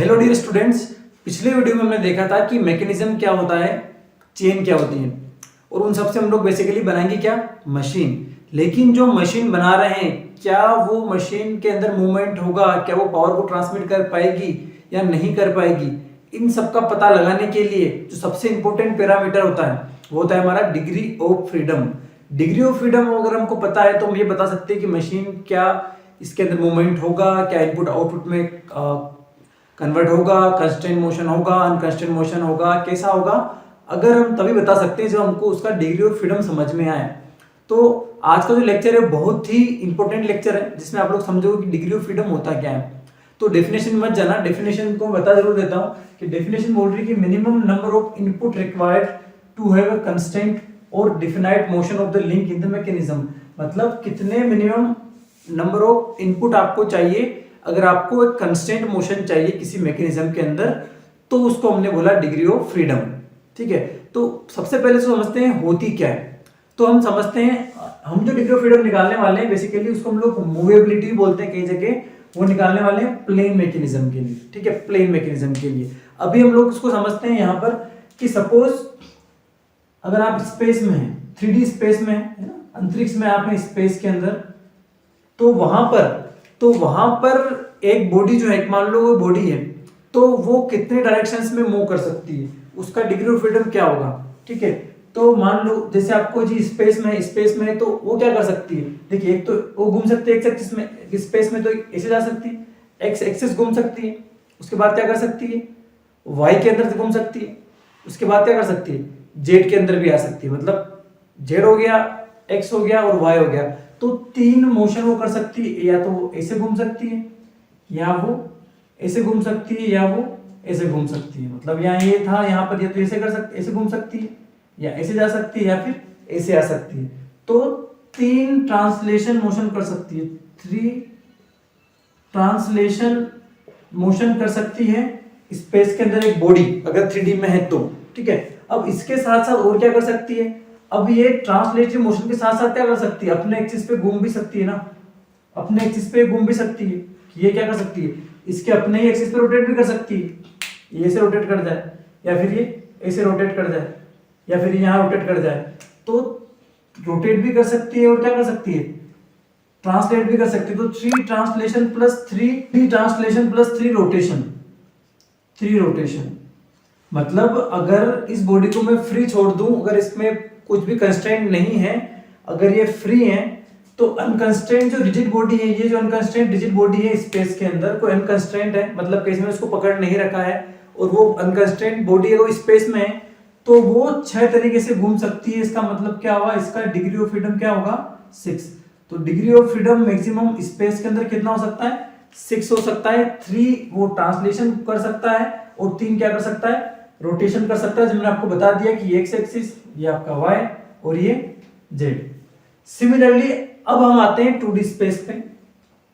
Hello dear students, पिछले video में हमने देखा था कि मैकेनिज्म क्या होता है, चेन क्या होती है और उन सबसे हम लोग बेसिकली बनाएंगे क्या, मशीन। लेकिन जो मशीन बना रहे हैं, क्या वो मशीन के अंदर मूवमेंट होगा, क्या वो पावर को ट्रांसमिट कर पाएगी या नहीं कर पाएगी, इन सब का पता लगाने के लिए जो सबसे इंपॉर्टेंट पैरामीटर होता है वो होता है हमारा degree of freedom. Degree of freedom अगर हमको पता है तो हम ये बता सकते हैं कि मशीन क्या इसके अंदर मूवमेंट होगा, क्या इनपुट आउटपुट में कन्वर्ट होगा, कंस्टेंट मोशन होगा, अनकंस्टेंट मोशन होगा, कैसा होगा, अगर हम तभी बता सकते हैं जब हमको उसका डिग्री ऑफ फ्रीडम समझ में आए। तो आज का जो लेक्चर है बहुत ही इंपॉर्टेंट लेक्चर है जिसमें आप लोग समझोगे कि डिग्री ऑफ फ्रीडम होता क्या है। तो डेफिनेशन मत जाना, डेफिनेशन को बता जरूर देता हूँ कि डेफिनेशन बोल रही है कि minimum number of input required to have a constant और definite motion of the link in the mechanism. मतलब कितने मिनिमम नंबर ऑफ इनपुट आपको चाहिए अगर आपको एक कंस्टेंट मोशन चाहिए किसी मैकेनिज्म के अंदर, तो उसको हमने बोला डिग्री ऑफ फ्रीडम। ठीक है, तो सबसे पहले समझते हैं होती क्या है। तो हम समझते हैं, हम जो डिग्री ऑफ फ्रीडम निकालने वाले हैं बेसिकली उसको हम लोग मूवेबिलिटी बोलते हैं कई जगह, वो निकालने वाले हैं प्लेन मैकेनिज्म के लिए। ठीक है, प्लेन मैकेनिज्म के लिए अभी हम लोग उसको समझते हैं यहाँ पर कि सपोज अगर आप स्पेस में हैं, 3D स्पेस में है ना, अंतरिक्ष में आप हैं स्पेस के अंदर, तो वहां पर एक बॉडी जो है, मान लो वो बॉडी है, तो वो कितने डायरेक्शंस में मूव कर सकती है, उसका डिग्री ऑफ फ्रीडम क्या होगा। ठीक है, तो मान लो जैसे आपको जी स्पेस में है तो वो क्या कर सकती है, देखिए एक तो वो घूम सकती है एक्स एक्सिस में, स्पेस में तो ऐसे जा सकती है, एक्स एक्सिस घूम सकती है, उसके बाद क्या कर सकती है, वाई के अंदर घूम सकती है, उसके बाद क्या कर सकती है, जेड के अंदर भी आ सकती है। मतलब जेड हो गया, एक्स हो गया और वाई हो गया, तो तीन मोशन वो कर सकती है, या तो वो ऐसे घूम सकती है, या वो ऐसे घूम सकती है, या वो ऐसे घूम सकती है। मतलब यहाँ ये था, यहाँ पर ये तो ऐसे कर सकती, ऐसे घूम सकती है, या ऐसे जा सकती है, या फिर ऐसे आ सकती है। तो तीन ट्रांसलेशन मोशन कर सकती है, 3 ट्रांसलेशन मोशन कर सकती है स्पेस के अंदर एक बॉडी अगर 3D में है तो। ठीक है, अब इसके साथ साथ और क्या कर सकती है, अब ये ट्रांसलेटिव मोशन के साथ साथ क्या कर सकती है, अपने एक्सिस पे घूम भी सकती है ना, अपने एक्सिस पे घूम भी सकती है। ये क्या कर सकती है, इसके अपने ही एक्सिस पे रोटेट भी कर सकती है, ये ऐसे रोटेट कर जाए, या फिर ये ऐसे रोटेट कर जाए, या फिर यहाँ रोटेट कर जाए। तो रोटेट भी कर सकती है और क्या कर सकती है, ट्रांसलेट भी कर सकती है। तो 3 ट्रांसलेशन प्लस 3 रोटेशन, 3 रोटेशन। मतलब अगर इस बॉडी को मैं फ्री छोड़ दूं, अगर इसमें कुछ भी कंस्ट्रेंट नहीं है, अगर ये फ्री है, तो अनकंस्ट्रेंट जो रिजिड बॉडी है, ये जो अनकंस्ट्रेंट रिजिड बॉडी है स्पेस के अंदर, कोई अनकंस्ट्रेंट है, मतलब किसी ने उसको पकड़ नहीं रखा है, और वो अनकंस्ट्रेंट बॉडी अगर स्पेस में है तो वो 6 तरीके से घूम सकती है। इसका मतलब क्या हुआ, इसका डिग्री ऑफ फ्रीडम क्या होगा, 6। तो degree of freedom maximum space के अंदर कितना हो सकता है, 6 हो सकता है। 3 वो ट्रांसलेशन कर सकता है और 3 क्या कर सकता है, रोटेशन कर सकता है, जो मैंने आपको बता दिया कि एक्स एक्सिस ये आपका वाई और ये जेड। सिमिलरली अब हम आते हैं 2D स्पेस पे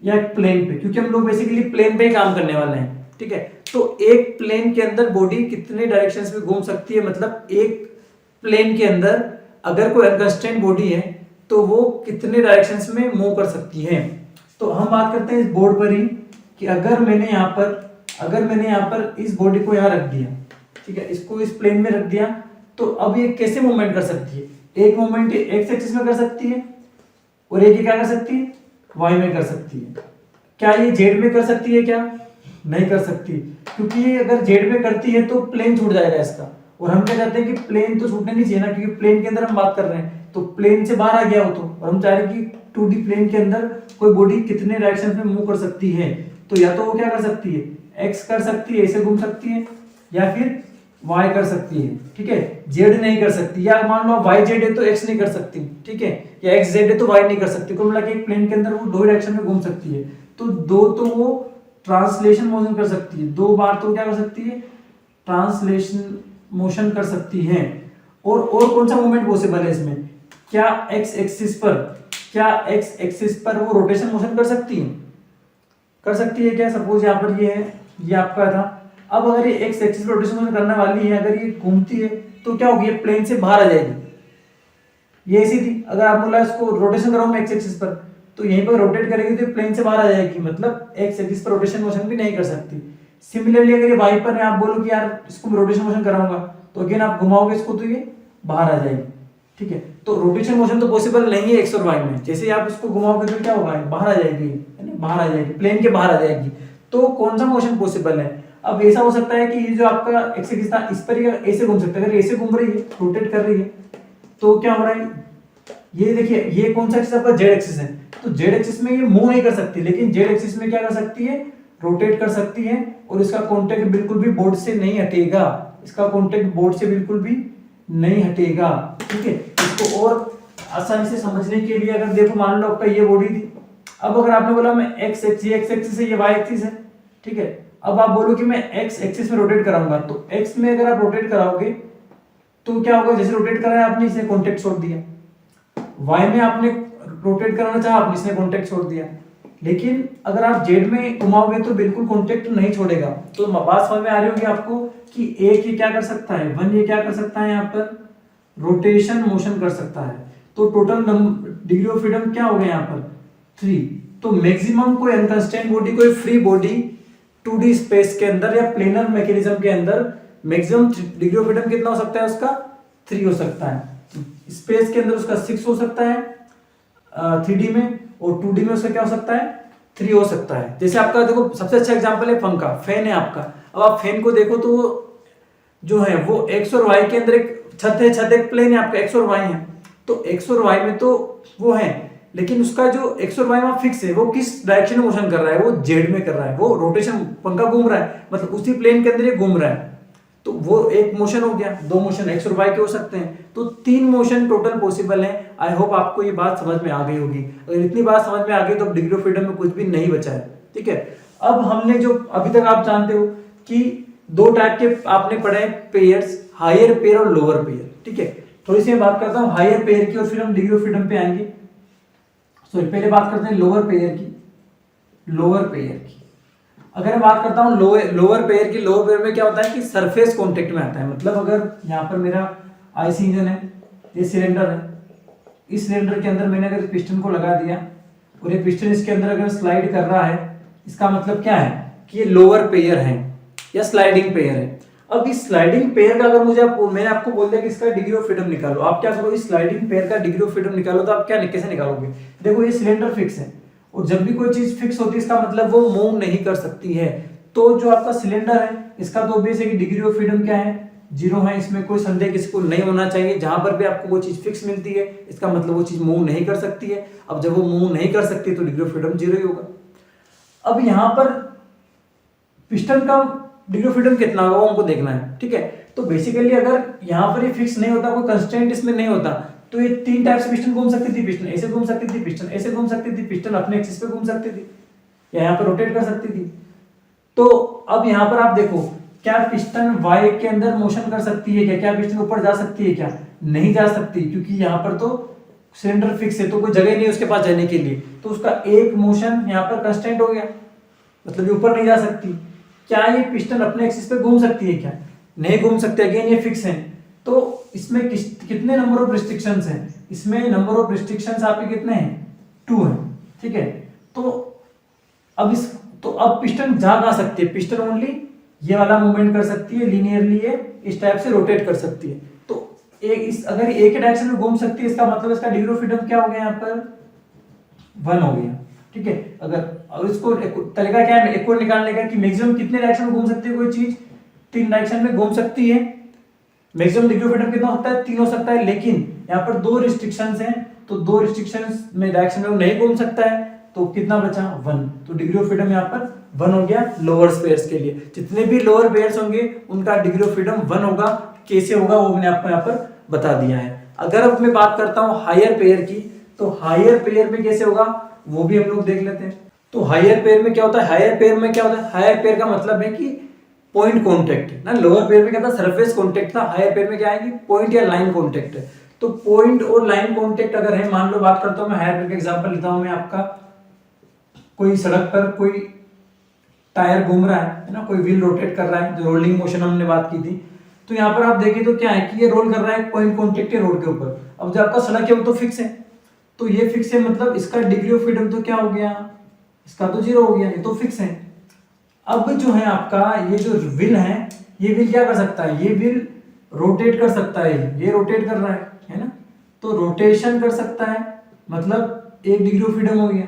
या प्लेन पे, क्योंकि हम लोग बेसिकली प्लेन पे ही काम करने वाले हैं। ठीक है, तो एक प्लेन के अंदर बॉडी कितने डायरेक्शंस में घूम सकती है, मतलब एक प्लेन के अंदर अगर कोई अनकंस्ट्रेंट बॉडी है तो वो कितने डायरेक्शंस में मूव कर सकती है। तो हम बात करते हैं इस बोर्ड पर ही कि अगर मैंने यहाँ पर इस बॉडी को यहाँ रख दिया, ठीक है, इसको इस प्लेन में रख दिया, तो अब ये कैसे मूवमेंट कर सकती है, एक मूवमेंट एक्स एक्सिस में कर सकती है और एक क्या कर सकती है, वाई में कर सकती है। क्या ये जेड में कर सकती है, क्या नहीं कर सकती, क्योंकि ये अगर जेड में करती है तो प्लेन छूट जाएगा इसका, और हम क्या चाहते हैं कि प्लेन तो छूटने नहीं चाहिए ना, क्योंकि प्लेन के अंदर हम बात कर रहे हैं, तो प्लेन से बाहर आ गया हो तो, और हम चाह रहे हैं कि 2D प्लेन के अंदर कोई बॉडी कितने डायरेक्शन में मूव कर सकती है। तो या तो वो क्या कर सकती है, एक्स कर सकती है, ऐसे घूम सकती है, या फिर वाई कर सकती है। ठीक है, जेड नहीं कर सकती, या मान लो वाई जेड है तो एक्स नहीं कर सकती। ठीक है, या एक्स जेड है तो वाई नहीं कर सकती। कुल मिला के एक प्लेन के अंदर वो 2 डायरेक्शन में घूम सकती है। तो 2 तो वो ट्रांसलेशन मोशन कर सकती है, 2 बार तो क्या कर सकती है, ट्रांसलेशन मोशन कर सकती है। और कौन सा मूवमेंट पॉसिबल है इसमें, क्या एक्स एक्सिस पर वो रोटेशन मोशन कर सकती है, क्या। सपोज यहाँ पर ये है, ये आपका था, अब अगर ये एक्स एक्सिस पर रोटेशन मोशन करने वाली है, अगर ये घूमती है तो क्या होगी, ये प्लेन से बाहर आ जाएगी। ये ऐसी थी, अगर आप बोला इसको रोटेशन करो मैं एक्स एक्सिस पर, तो यहीं पर रोटेट करेगी तो प्लेन से बाहर आ जाएगी, मतलब एक्स एक्सिस पर रोटेशन मोशन भी नहीं कर सकती। सिमिलरली अगर ये वाई पर है, आप बोलो कि यार इसको रोटेशन मोशन कराऊंगा, तो अगेन आप घुमाओगे इसको तो ये बाहर आ जाएगी, ठीक है। तो रोटेशन मोशन तो पॉसिबल नहीं है एक्स और वाई में, जैसे ही आप इसको घुमाओगे तो क्या होगा, बाहर आ जाएगी, है ना, बाहर आ जाएगी, प्लेन के बाहर आ जाएगी। तो कौन सा मोशन पॉसिबल है? अब ऐसा हो सकता है कि ये जो आपका एक्स एक्सिस था इस पर ऐसे घूम सकता है, अगर ऐसे घूम रही है, रोटेट कर रही है, तो क्या हो रहा है, ये देखिए ये कौन सा एक्सिस आपका जेड एक्सिस है, तो जेड एक्सिस में ये मूव नहीं कर सकती, लेकिन जेड एक्सिस में क्या कर सकती है, रोटेट कर सकती है, और इसका कॉन्टेक्ट बिल्कुल भी बोर्ड से नहीं हटेगा, इसका कॉन्टेक्ट बोर्ड से बिल्कुल भी नहीं हटेगा, ठीक है। इसको और आसानी से समझने के लिए अगर देखो, मान लो आपका ये बॉडी थी, अब अगर आपने बोला मैं एक्स एक्सिस है, ये वाई एक्सिस है, ठीक है। अब आप बोलो कि मैं एक्स एक्सिस में रोटेट कराऊंगा, तो एक्स में अगर आप रोटेट कराओगे तो क्या होगा, जैसे रोटेट कराया आपने, इसने कॉन्टेक्ट छोड़ दिया, वाई में आपने रोटेट कराना चाहा, आपने इसने कॉन्टेक्ट छोड़ दिया, लेकिन अगर आप जेड में घुमाओगे तो बिल्कुल कॉन्टेक्ट नहीं छोड़ेगा। तो बात समझ में आ रही होगी आपको कि एक ये क्या कर सकता है, वन ये क्या कर सकता है, यहाँ पर रोटेशन मोशन कर सकता है। तो टोटल डिग्री ऑफ फ्रीडम क्या हो गया यहाँ पर 3। तो मैक्सिमम कोई अनकंस्ट्रेंट बॉडी, कोई फ्री बॉडी 2D स्पेस के अंदर या प्लेनर मैकेनिज्म के अंदर मैक्सिमम डिग्री ऑफ फ्रीडम कितना हो सकता है उसका, 3 हो सकता है। स्पेस के अंदर उसका 6 हो सकता है 3D में, और 2D में उसका क्या हो सकता है, 3 हो सकता है। जैसे आपका देखो सबसे अच्छा एग्जांपल है पंखा, फैन है आपका। अब आप फैन को देखो तो जो है वो एक्स और वाई के अंदर एक छत है, छत एक प्लेन है आपका, एक्स और वाई है, तो एक्स और वाई में तो वो है, लेकिन उसका जो एक्स और वाई वहां फिक्स है, वो किस डायरेक्शन में मोशन कर रहा है, वो जेड में कर रहा है, वो रोटेशन, पंखा घूम रहा है, मतलब उसी प्लेन के अंदर ये घूम रहा है, तो वो एक मोशन हो गया। 2 मोशन एक्स और वाई के हो सकते हैं, तो 3 मोशन टोटल पॉसिबल है। आई होप आपको ये बात समझ में आ गई होगी। अगर इतनी बात समझ में आ गई तो अब डिग्री ऑफ फ्रीडम में कुछ भी नहीं बचा है, ठीक है। अब हमने जो अभी तक आप जानते हो कि 2 टाइप के आपने पढ़े पेयर्स, हायर पेयर और लोअर पेयर, ठीक है। थोड़ी सी मैं बात करता हूँ हायर पेयर की और फिर हम डिग्री ऑफ फ्रीडम पे आएंगे। सॉरी, पहले बात करते हैं लोअर पेयर की। लोअर पेयर की अगर मैं बात करता हूँ लोअर पेयर की, लोअर पेयर में क्या होता है कि सरफेस कांटेक्ट में आता है। मतलब अगर यहाँ पर मेरा आईसी इंजन है, ये सिलेंडर है, इस सिलेंडर के अंदर मैंने अगर पिस्टन को लगा दिया और ये पिस्टन इसके अंदर अगर स्लाइड कर रहा है, इसका मतलब क्या है कि ये लोअर पेयर है या स्लाइडिंग पेयर है। अब इस स्लाइडिंग पेयर का अगर मैंने आपको बोल दिया कि इसका डिग्री ऑफ फ्रीडम निकालो, आप क्या करो, इस स्लाइडिंग पेयर का डिग्री ऑफ फ्रीडम निकालो, तो आप क्या कैसे निकालोगे? देखो ये सिलेंडर फिक्स है, और जब भी कोई चीज फिक्स होती है इसका मतलब वो मूव नहीं कर सकती है। तो जो आपका सिलेंडर है इसका तो ऑब्वियस है कि डिग्री ऑफ फ्रीडम क्या है, 0 है। इसमें कोई संदेह किसी को नहीं होना चाहिए। जहां पर भी आपको वो चीज फिक्स मिलती है इसका मतलब वो चीज मूव नहीं कर सकती है। अब जब वो मूव नहीं कर सकती तो डिग्री ऑफ फ्रीडम 0 ही होगा। अब यहाँ पर पिस्टन का डिग्री ऑफ फ्रीडम कितना होगा वो हमको देखना है, ठीक है। तो बेसिकली अगर यहाँ पर ये फिक्स नहीं होता, कोई कंस्ट्रेंट इसमें नहीं होता, तो ये 3 टाइप से पिस्टन घूम सकती थी। पिस्टन ऐसे घूम सकती थी, पिस्टन ऐसे घूम सकती थी, पिस्टन अपने एक्सिस पे घूम सकती थी, या यहाँ पर रोटेट कर सकती थी। तो अब यहाँ पर आप देखो, क्या पिस्टन वाई के अंदर मोशन कर सकती है क्या? क्या पिस्टन ऊपर जा सकती है क्या? नहीं जा सकती, क्योंकि यहाँ पर तो सिलेंडर फिक्स है, तो कोई जगह नहीं उसके पास जाने के लिए। तो उसका एक मोशन यहाँ पर कंस्टेंट हो गया, मतलब ये ऊपर नहीं जा सकती। क्या ये पिस्टन अपने एक्सिस पे घूम सकती है क्या? नहीं घूम सकते, अगेन ये फिक्स है। तो इसमें कितने नंबर ऑफ रिस्ट्रिक्शंस हैं? इसमें नंबर ऑफ रिस्ट्रिक्शंस आपके कितने हैं? 2 हैं, ठीक है। तो अब पिस्टन जा कहाँ सकती है? पिस्टन ओनली ये वाला मूवमेंट कर सकती है, लीनियरली ये इस टाइप से रोटेट कर सकती है। तो अगर एक ही डायरेक्शन में घूम सकती है, इसका मतलब इसका डिग्री ऑफ फ्रीडम क्या हो गया? यहाँ पर 1 हो गया, ठीक है। अगर इसको तरीका क्या है एक और निकालने का कि मैक्सिमम कितने डायरेक्शन में घूम सकती है कोई चीज? 3 डायरेक्शन में घूम सकती है। मैक्सिमम डिग्री ऑफ फ्रीडम कितना होता है? 3 हो सकता है, लेकिन यहाँ पर 2 रिस्ट्रिक्शंस हैं। तो 2 रिस्ट्रिक्शंस में डायरेक्शन में वो नहीं घूम सकता है, तो कितना बचा? 1। तो डिग्री ऑफ फ्रीडम यहाँ पर 1 हो गया लोअर पेयर्स के लिए। जितने भी लोअर पेयर्स होंगे उनका डिग्री ऑफ फ्रीडम 1 होगा। कैसे होगा वो मैंने आपको यहाँ पर बता दिया है। अगर अब मैं बात करता हूँ हायर पेयर की, तो हायर पेयर में कैसे होगा वो भी हम लोग देख लेते हैं। तो हायर पेयर में क्या होता है? हायर पेयर में क्या होता है? हायर पेयर का मतलब है कि पॉइंट कॉन्टेक्ट ना। लोअर पेयर में क्या था? सरफेस कॉन्टेक्ट था। हायर पेयर में क्या है कि पॉइंट या लाइन कॉन्टेक्ट है। तो पॉइंट और लाइन कॉन्टेक्ट अगर है, मान लो बात करता हूं मैं हायर पेयर का एग्जांपल लेता हूं मैं आपका, कोई सड़क पर कोई टायर घूम रहा है ना, कोई व्हील रोटेट कर रहा है, जो रोलिंग मोशन हमने बात की थी। तो यहाँ पर आप देखें तो क्या है कि ये रोल कर रहा है, पॉइंट कॉन्टेक्ट है रोड के ऊपर। अब जो आपका सड़क है वो तो फिक्स है, तो ये फिक्स है, मतलब इसका डिग्री ऑफ फ्रीडम तो क्या हो गया? इसका तो 0 हो गया, ये तो फिक्स है। अब जो है आपका ये जो व्हील है, ये व्हील क्या कर सकता है, ये व्हील रोटेट कर सकता है, ये रोटेट कर रहा है ना, तो रोटेशन कर सकता है, मतलब 1 डिग्री ऑफ फ्रीडम हो गया।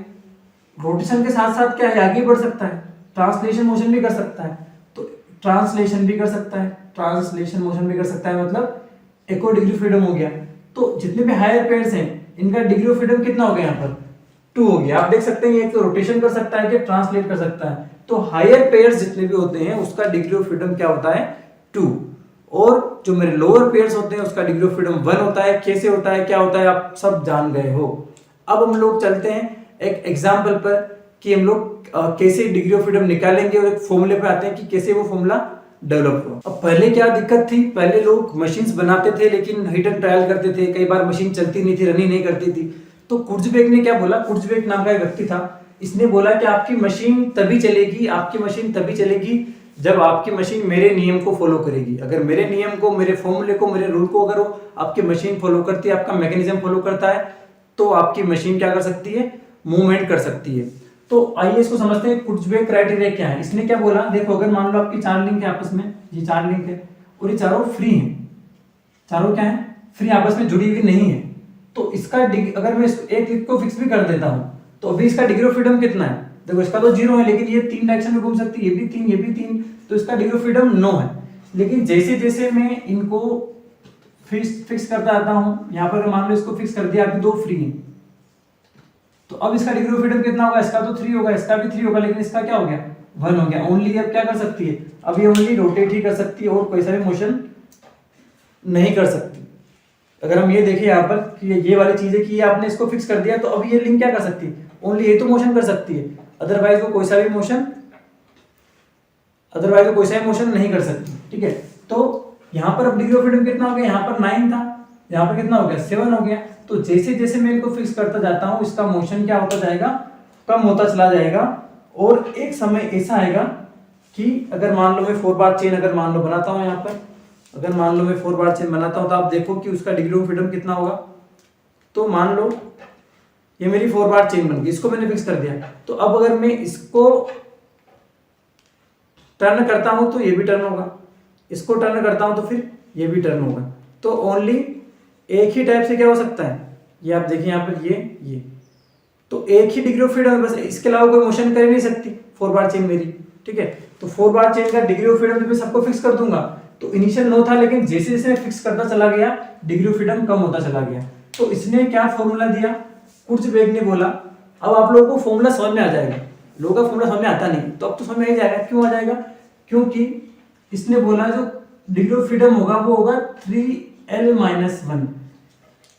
रोटेशन के साथ साथ क्या है, आगे बढ़ सकता है, ट्रांसलेशन मोशन भी कर सकता है, तो ट्रांसलेशन भी कर सकता है, ट्रांसलेशन मोशन भी कर सकता है, मतलब 1 और डिग्री फ्रीडम हो गया। तो जितने भी हायर पेयर्स हैं इनका डिग्री ऑफ फ्रीडम कितना हो गया, यहाँ पर 2 हो गया। आप देख सकते हैं एक तो रोटेशन कर सकता है कि ट्रांसलेट कर सकता है, तो हायर पेयर्स जितने भी होते हैं उसका डिग्री ऑफ फ्रीडम क्या होता है, 2। और जो मेरे लोअर पेयर्स होते हैं उसका डिग्री ऑफ फ्रीडम 1 होता है। कैसे होता है, क्या होता है, आप सब जान गए हो। अब हम लोग चलते हैं एक एग्जाम्पल पर कि हम लोग कैसे डिग्री ऑफ फ्रीडम निकालेंगे और एक फॉर्मूले पे आते हैं कि कैसे वो फॉर्मूला डेवलप हुआ। अब पहले क्या दिक्कत थी, पहले लोग मशीन्स बनाते थे लेकिन हिट एंड ट्रायल करते थे, कई बार मशीन चलती नहीं थी, रन ही नहीं करती थी। तो कुर्जबेक ने क्या बोला, कुर्जबेक नाम का एक व्यक्ति था, इसने बोला कि आपकी मशीन तभी चलेगी, आपकी मशीन तभी चलेगी जब आपकी मशीन मेरे नियम को फॉलो करेगी। अगर मेरे नियम को, मेरे फॉर्मूले को, मेरे रूल को अगर वो आपकी मशीन फॉलो करती है, आपका मैकेनिज्म फॉलो करता है, तो आपकी मशीन क्या कर सकती है, मूवमेंट कर सकती है। तो आइए इसको समझते हैं कुर्जबेक क्राइटेरिया क्या है। इसने क्या बोला, देखो अगर मान लो आपकी 4 लिंक है आपस में, ये 4 लिंक है और ये चारों फ्री हैं, चारों क्या है, फ्री, आपस में जुड़ी हुई नहीं है, तो इसका अगर मैं एक लिंक को फिक्स भी कर देता हूं तो अभी इसका डिग्री ऑफ फ्रीडम कितना है, देखो इसका तो 0 है, लेकिन ये 3 डायरेक्शन में घूम सकती है, ये भी 3, ये भी 3, तो इसका डिग्री ऑफ फ्रीडम 9 है। लेकिन जैसे जैसे मैं इनको फिक्स करता आता हूं, यहां पर मान लो इसको फिक्स कर दिया, अभी 2 फ्री है, तो अब इसका डिग्री ऑफ फ्रीडम कितना होगा, इसका तो 3 होगा, इसका भी 3 होगा, लेकिन इसका क्या हो गया, 1 हो गया। ओनली अब क्या कर सकती है, अब ये ओनली रोटेट ही कर सकती है और कोई सा भी मोशन नहीं कर सकती। अगर हम ये देखें यहाँ पर कि ये वाली चीज है कि ये आपने इसको फिक्स कर दिया, तो अब ये लिंक क्या कर सकती है, ओनली ये तो मोशन कर सकती है, अदरवाइज वो कोई सा भी मोशन नहीं कर सकती। ठीक है, तो यहाँ पर अब डिग्री ऑफ फ्रीडम कितना हो गया, यहाँ पर 9 था, यहाँ पर कितना हो गया, 7 हो गया। तो जैसे जैसे मैं इनको फिक्स करता जाता हूँ इसका मोशन क्या होता जाएगा, कम होता चला जाएगा, और एक समय ऐसा आएगा कि अगर मान लो मैं 4 बार चेन अगर मान लो बनाता हूँ, यहाँ पर अगर मान लो मैं 4 बार चेन बनाता हूँ, तो आप देखो कि उसका डिग्री ऑफ फ्रीडम कितना होगा। तो मान लो ये मेरी 4 बार चेन बन गई, इसको मैंने फिक्स कर दिया, तो अब अगर मैं इसको टर्न करता हूं तो ये भी टर्न होगा, इसको टर्न करता हूं तो फिर ये भी टर्न होगा। तो ओनली एक ही टाइप से क्या हो सकता है, ये आप देखिए यहाँ पर ये तो एक ही डिग्री ऑफ फ्रीडम है, बस इसके अलावा कोई मोशन कर ही नहीं सकती 4 बार चेन मेरी। ठीक है, तो 4 बार चेन का डिग्री ऑफ फ्रीडम जब मैं सबको फिक्स कर दूंगा, तो इनिशियल 9 था, लेकिन जैसे जैसे मैं फिक्स करता चला गया डिग्री ऑफ फ्रीडम कम होता चला गया। तो इसने क्या फॉर्मूला दिया, कुर्जबेक ने बोला, अब आप लोगों को फॉर्मूला समझ में आ जाएगा, लोगों का फॉर्मूला समझ में आता नहीं, तो अब तो समझ में आ जाएगा। क्यों आ जाएगा, क्योंकि इसने बोला जो डिग्री ऑफ फ्रीडम होगा वो होगा 3l-1,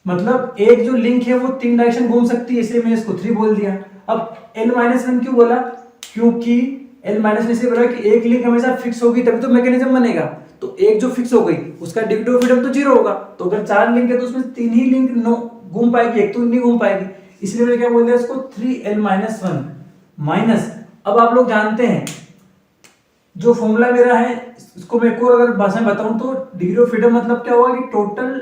मतलब एक जो लिंक है वो 3 डायरेक्शन घूम सकती है, इसलिए मैंने इसको 3 बोल दिया। अब l-1 क्यों बोला, क्योंकि l-1 इसलिए बोला कि एक लिंक हमेशा फिक्स होगी तभी तो मैकेनिज्म बनेगा, तो एक जो फिक्स हो गई उसका डिग्री ऑफ फ्रीडम तो 0 होगा, तो अगर 4 लिंक है तो उसमें 3 ही लिंक घूम पाएगी, एक तो नहीं घूम पाएगी, इसलिए मैंने क्या बोल दिया इसको 3l-1 माइनस। अब आप लोग जानते हैं जो फॉर्मूला मेरा है, इसको मैं एक और अगर भाषा में बताऊं तो डिग्री ऑफ फ्रीडम मतलब क्या होगा कि total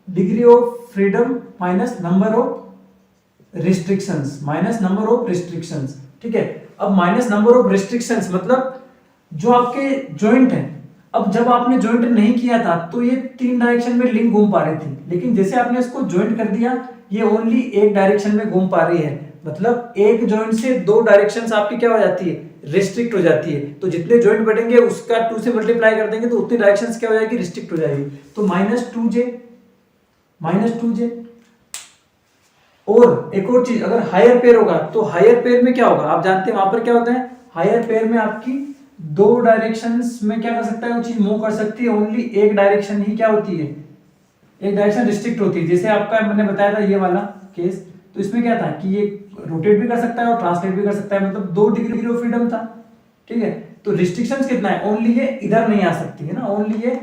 degree of freedom minus number of restrictions, minus number of restrictions. ठीक है, अब माइनस नंबर ऑफ रिस्ट्रिक्शंस मतलब जो आपके जॉइंट है, अब जब आपने जॉइंट नहीं किया था तो ये 3 डायरेक्शन में लिंक घूम पा रही थी, लेकिन जैसे आपने इसको जॉइंट कर दिया ये ओनली एक डायरेक्शन में घूम पा रही है, मतलब एक जॉइंट से 2 डायरेक्शंस आपकी क्या हो जाती है, रिस्ट्रिक्ट हो जाती है। तो जितने जॉइंट बढ़ेंगे उसका 2 से मल्टीप्लाई कर देंगे तो उतनी डायरेक्शंस क्या हो जाएगी, रिस्ट्रिक्ट हो जाएगी। तो -2j और एक और चीज, अगर हायर पेयर होगा तो हायर पेयर में क्या होगा, आप जानते हैं वहां पर क्या होता है, हायर पेयर में आपकी 2 डायरेक्शंस में क्या कर सकता है, वो चीज मूव कर सकती है, ओनली एक डायरेक्शन ही क्या होती है, एक डायरेक्शन रिस्ट्रिक्ट होती है। जैसे आपका मैंने बताया था ये वाला केस, तो इसमें क्या था कि ये रोटेट भी कर सकता है और ट्रांसलेट भी कर सकता है, मतलब 2 डिग्री ऑफ फ्रीडम था। ठीक है, तो रिस्ट्रिक्शंस कितना है, ओनली ये इधर नहीं आ सकती है ना, ओनली ये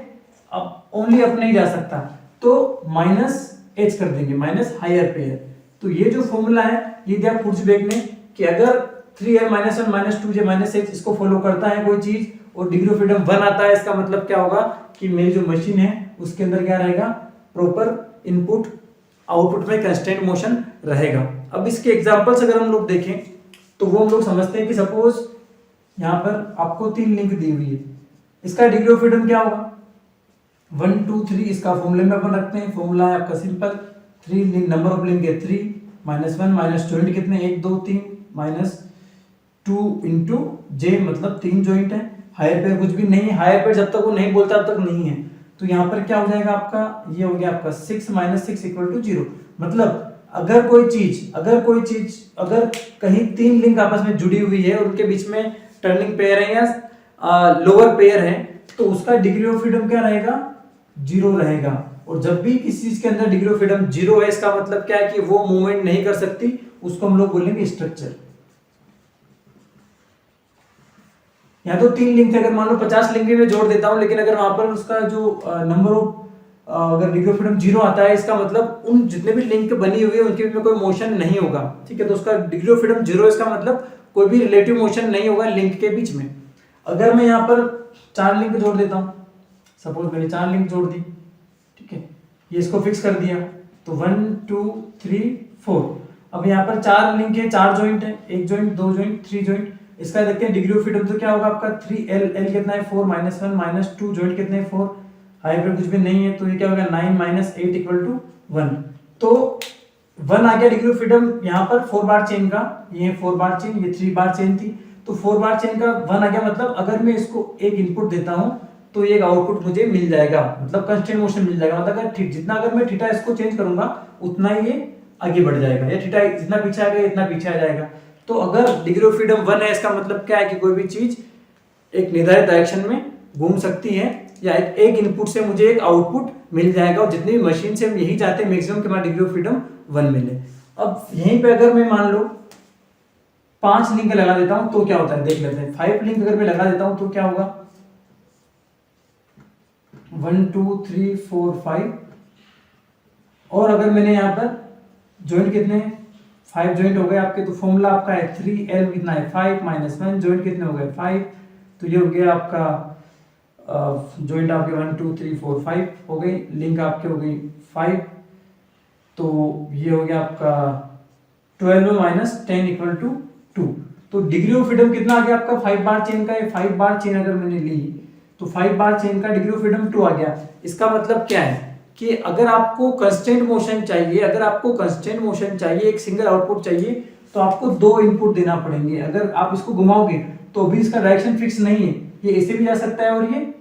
ओनली अप नहीं जा सकता, तो -h कर देंगे, माइनस हायर पेयर। तो ये जो फॉर्मूला है ये दिया कुर्जबेक ने कि अगर 3l-1 -2j -h इसको फॉलो करता है कोई चीज और डिग्री ऑफ फ्रीडम 1 आता है, इसका मतलब क्या होगा कि मेरी जो मशीन है उसके अंदर क्या रहेगा, प्रॉपर इनपुट आउटपुट में कंस्टेंट मोशन रहेगा। अब इसके एग्जांपल्स अगर हम लोग देखें तो वो हम लोग समझते हैं कि सपोज यहाँ पर आपको 3 लिंक दी हुई है, इसका डिग्री ऑफ फ्रीडम क्या होगा 1 2 3। इसका फॉर्मूले में अपन रखते हैं, फॉर्मूला है आपका सिंपल 3 नंबर ऑफ लिंक है 3 -1 माइनस जॉइंट कितने 1 2 3 माइनस 2 इंटू जे मतलब 3 जॉइंट है। हायर पेयर कुछ भी नहीं है, हायर पेयर जब तक वो नहीं बोलता तब तक नहीं है। तो यहाँ पर क्या हो जाएगा आपका, ये हो गया आपका 6 - 6 = 0। मतलब अगर कोई चीज अगर कहीं 3 लिंक आपस में जुड़ी हुई है और उनके बीच में टर्निंग पेयर है या लोअर पेयर है, तो उसका डिग्री ऑफ फ्रीडम क्या रहेगा 0 रहेगा। और जब भी किसी चीज के अंदर डिग्री ऑफ फ्रीडम 0 है, इसका मतलब क्या है कि वो मूवमेंट नहीं कर सकती, उसको हम लोग बोलेंगे स्ट्रक्चर। यहाँ तो 3 लिंक थे, अगर मान लो 50 लिंक भी मैं जोड़ देता हूं, लेकिन अगर वहां पर उसका जो नंबर ऑफ अगर डिग्री ऑफ फ्रीडम 0 आता है, इसका मतलब उन जितने भी लिंक बनी हुई है उनके बीच में कोई मोशन नहीं होगा, ठीक है। तो उसका डिग्री ऑफ फ्रीडम 0, इसका मतलब कोई भी रिलेटिव मोशन नहीं होगा लिंक के बीच में। अगर मैं यहाँ पर 4 लिंक जोड़ देता हूँ, सपोज मैंने 4 लिंक जोड़ दी, ठीक है, ये इसको फिक्स कर दिया, तो 1 2 3 4। अब यहाँ पर 4 लिंक है, 4 जॉइंट है, 1 जॉइंट 2 जॉइंट 3 जॉइंट। इसका देखते हैं डिग्री ऑफ फ्रीडम तो क्या होगा आपका 3l कितना है 4 -1 माइनस 2 जॉइंट कितने 4, हाई पे कुछ भी नहीं है, तो ये क्या होगा 9 - 8 = 1। तो 1 आ गया डिग्री ऑफ फ्रीडम यहाँ पर 4 बार चेन का, ये 4 बार चेन, ये 3 बार चेन थी, तो 4 बार चेन का 1 आ गया। मतलब अगर मैं इसको एक इनपुट देता हूँ तो एक आउटपुट मुझे मिल जाएगा, मतलब कंस्टेंट मोशन मिल जाएगा। मतलब अगर जितना अगर मैं थीटा इसको चेंज करूंगा उतना ही ये आगे बढ़ जाएगा, या थीटा जितना पीछे आएगा इतना पीछे आ जाएगा। तो अगर डिग्री ऑफ फ्रीडम 1 है, इसका मतलब क्या है कि कोई भी चीज एक निर्धारित डायरेक्शन में घूम सकती है, या एक इनपुट से मुझे एक आउटपुट मिल जाएगा। और जितनी भी मशीन से हम यही चाहते हैं मैक्सिमम कि हमारा डिग्री ऑफ फ्रीडम 1 मिले। अब यहीं पे अगर मैं मान लो 5 लिंक लगा देता हूं तो क्या होता है देख लेते हैं। 5 लिंक अगर मैं लगा देता हूं तो क्या होगा 1 2 3 4 5। और अगर मैंने यहाँ पर जॉइंट कितने 5 जॉइंट हो गए आपके, तो फॉर्मूला आपका है 3l कितना है 5 - 1 जॉइंट कितने हो गए 5। तो ये हो गया आपका जॉइंट आपके 1 2 3 4 5 हो गई, लिंक आपके हो गई 5। तो ये हो गया आपका 12 - 10 = 2। तो डिग्री ऑफ फ्रीडम कितना आ गया आपका 5 बार चेन का, 5 बार चेन अगर मैंने ली तो 5 बार चेन का डिग्री ऑफ फ्रीडम 2 आ गया। इसका मतलब क्या है कि अगर आपको कंस्टेंट मोशन चाहिए, एक सिंगल आउटपुट चाहिए, तो आपको 2 इनपुट देना पड़ेंगे। अगर आप इसको घुमाओगे तो भी इसका डायरेक्शन फिक्स नहीं है, ये ऐसे भी जा सकता है और ये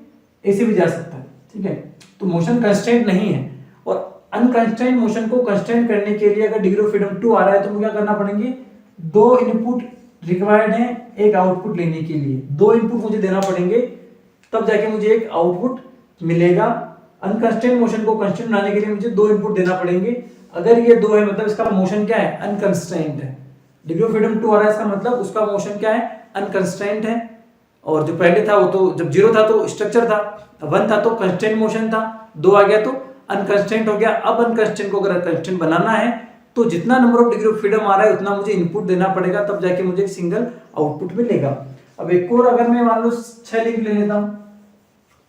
ऐसे भी जा सकता है, ठीक है। तो मोशन कंस्टेंट नहीं है। और अनकंस्टेंट मोशन को कंस्टेंट करने के लिए अगर डिग्री ऑफ फ्रीडम 2 आ रहा है तो मुझे क्या करना पड़ेंगे, 2 इनपुट रिक्वायर्ड है एक आउटपुट लेने के लिए, 2 इनपुट मुझे देना पड़ेंगे, तब जाके मुझे एक आउटपुट मिलेगा। अनकंस्टेंट मोशन को कंस्टेंट बनाने के लिए मुझे 2 इनपुट देना पड़ेंगे। अगर ये 2 है मतलब इसका मोशन क्या है अनकंस्टेंट है। डिग्री ऑफ फ्रीडम 2 आ रहा है, इसका मतलब उसका मोशन क्या है अनकंस्टेंट है। और जो पहले था वो तो जब 0 था तो स्ट्रक्चर था, 1 था तो कंस्टेंट मोशन था, 2 आ गया तो अनकंस्टेंट हो गया। अब अनकंस्टेंट को अगर कंस्टेंट बनाना है तो जितना number of degree of freedom आ रहा है उतना मुझे इनपुट देना पड़ेगा, तब जाके मुझे एक सिंगल आउटपुट मिलेगा। अब एक और अगर मैं मान लो 6 लिंक ले लेता हूं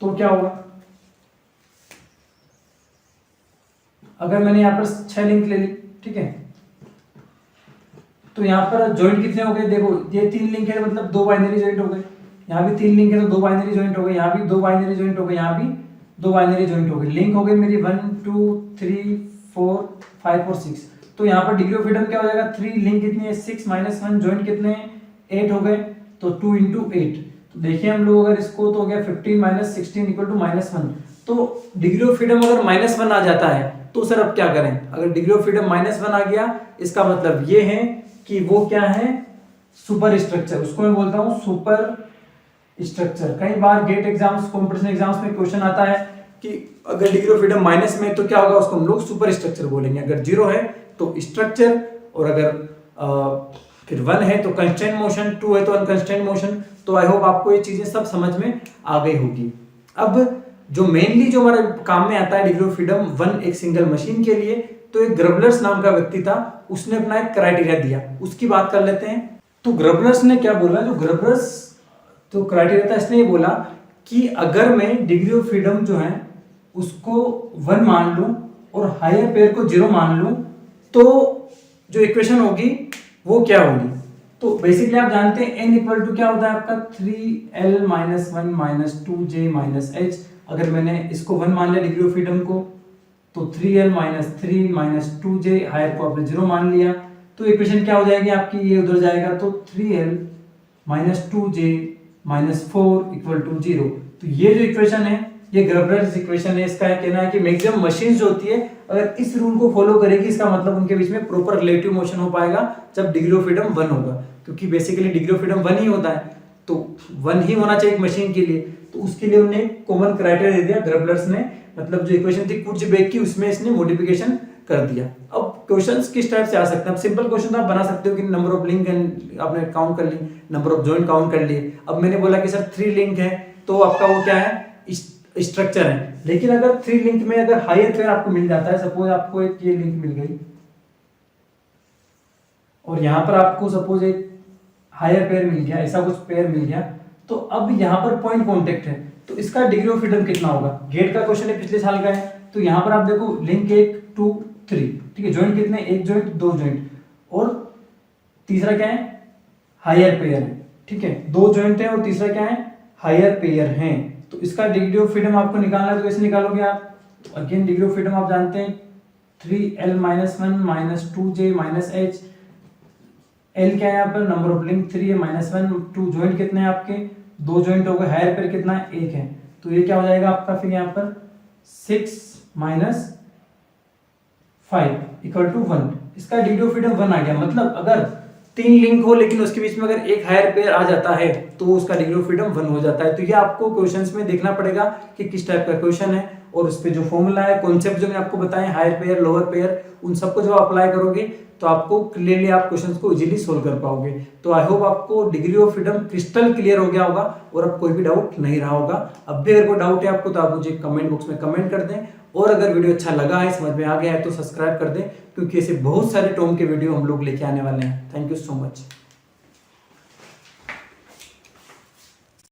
तो क्या होगा, अगर मैंने यहाँ पर 6 लिंक ले ली, ठीक है, तो यहाँ पर जॉइंट कितने हो गए, देखो ये 3 लिंक है मतलब 2 बाइनरी जॉइंट हो गए, यहाँ भी 3 लिंक है तो 2 बाइनरी जॉइंट हो गए, यहाँ भी 2 बाइनरी जॉइंट हो गए, यहाँ भी 2 बाइनरी जॉइंट हो गए। लिंक हो गई मेरी 1 2 3 4 5 और 6। तो यहाँ पर डिग्री ऑफ फ्रीडम क्या हो जाएगा 3 लिंक कितनी है 6 - 1 जॉइंट कितने हैं 8 हो गए, तो 2 × 8। तो देखिए हम लोग अगर इसको तो हो गया 15 - 16 = -1। तो डिग्री ऑफ फ्रीडम अगर -1 आ जाता है तो सर अब क्या करें, अगर डिग्री ऑफ फ्रीडम -1 आ गया इसका मतलब ये है कि वो क्या है सुपर स्ट्रक्चर, उसको मैं बोलता हूं सुपर स्ट्रक्चर। कई बार गेट एग्जाम्स कॉम्पिटिशन एग्जाम्स में क्वेश्चन आता है कि अगर डिग्री ऑफ फ्रीडम माइनस में तो क्या होगा, उसको हम लोग सुपर स्ट्रक्चर बोलेंगे। अगर 0 है तो स्ट्रक्चर, और अगर फिर 1 है तो कंस्टेंट मोशन, 2 है तो अनकंस्टेंट मोशन। तो आई होप आपको ये चीजें सब समझ में आ गई होगी। अब जो मेनली जो हमारे काम में आता है डिग्री ऑफ फ्रीडम 1 एक सिंगल मशीन के लिए, तो एक ग्रबलर्स नाम का व्यक्ति था, उसने अपना एक क्राइटेरिया दिया, उसकी बात कर लेते हैं। तो ग्रबलर्स ने क्या बोला, जो ग्रबलर्स तो क्राइटेरिया था, इसने ये बोला कि अगर मैं डिग्री ऑफ फ्रीडम जो है उसको 1 मान लूं और हायर पेयर को 0 मान लूं तो जो इक्वेशन होगी वो क्या होगी। तो बेसिकली आप जानते हैं n इक्वल टू क्या होता है आपका 3l minus 1 minus 2j minus h। अगर मैंने इसको 1 मान लिया डिग्री ऑफ फ्रीडम को, तो 3l minus 3 minus 2j, higher को आपने 0 मान लिया, तो इक्वेशन क्या हो जाएगी आपकी, ये उधर जाएगा, तो 3l minus 2j minus 4 equal to 0। तो ये जो इक्वेशन है ये ग्रबलर्स इक्वेशन है। इसका कहना है कि मैक्सिमम मशीन जो होती है अगर इस रूल को फॉलो करेगी, इसका मतलब उनके बीच में प्रॉपर रिलेटिव मोशन हो पाएगा जब डिग्री ऑफ फ्रीडम 1 होगा, क्योंकि बेसिकली डिग्री ऑफ फ्रीडम 1 ही होता है, तो 1 ही होना चाहिए एक मशीन के लिए। तो उसके लिए उन्हें कॉमन क्राइटेरिया दे दिया ग्रबलर्स ने, मतलब जो इक्वेशन थी कुर्ज़बेक की, उसमें इसने मॉडिफिकेशन कर दिया। अब क्वेश्चंस किस टाइप से आ सकते हैं, अब सिंपल क्वेश्चन आप बना सकते हो कि नंबर ऑफ लिंक आपने काउंट कर ली, नंबर ऑफ जॉइंट काउंट कर लिए। अब मैंने बोला कि सर 3 लिंक है, तो आपका वो क्या है, स्ट्रक्चर है। लेकिन अगर 3 लिंक में अगर हायर पेयर आपको मिल जाता है, सपोज आपको एक ये लिंक मिल गई और यहां पर आपको सपोज एक हायर पेयर मिल गया, ऐसा कुछ पेयर मिल गया, तो अब यहां पर पॉइंट कांटेक्ट है, तो इसका डिग्री ऑफ फ्रीडम कितना होगा। गेट का क्वेश्चन है, पिछले साल का है, तो यहां पर आप देखो लिंक 1 2 3, ठीक है, जॉइंट कितने, एक जॉइंट, 2 जॉइंट, और तीसरा क्या है, हायर पेयर है, ठीक है, 2 जॉइंट है और तीसरा क्या है, हायर पेयर है। तो इसका डिग्री ऑफ फ्रीडम आपको निकालना है, तो कैसे निकालोगे आप, अगेन डिग्री ऑफ फ्रीडम आप जानते हैं 3l minus 1 minus 2j minus h, l क्या है यहाँ पर, नंबर ऑफ लिंक 3 है, माइनस 1, 2 जॉइंट कितने हैं आपके, 2 जॉइंट हो गए, हायर पेयर कितना है, 1 है, तो ये क्या हो जाएगा आपका फिर यहाँ पर 6 माइनस 5 इक्वल टू 1। इसका डिग्री ऑफ फ्रीडम 1 आ गया। मतलब अगर 3 लिंक हो लेकिन उसके बीच में अगर एक हायर पेयर आ जाता है तो उसका डिग्री ऑफ फ्रीडम 1 हो जाता है। तो ये आपको क्वेश्चंस में देखना पड़ेगा कि किस टाइप का क्वेश्चन है, और उस पे जो फॉर्मूला है, कॉन्सेप्ट जो मैंने आपको बताए, हायर पेयर, लोअर पेयर, उन सबको जब अप्लाई करोगे तो आपको क्लियरली आप क्वेश्चंस को इजीली सोल्व कर पाओगे। तो आई होप आपको degree of freedom crystal clear हो गया होगा और अब कोई भी डाउट नहीं रहा होगा। अब भी अगर कोई डाउट है आपको तो आप मुझे कमेंट बॉक्स में कमेंट कर दें, और अगर वीडियो अच्छा लगा है, समझ में आ गया है, तो सब्सक्राइब कर दें, क्योंकि ऐसे बहुत सारे टॉम के वीडियो हम लोग लेके आने वाले हैं। Thank you so much.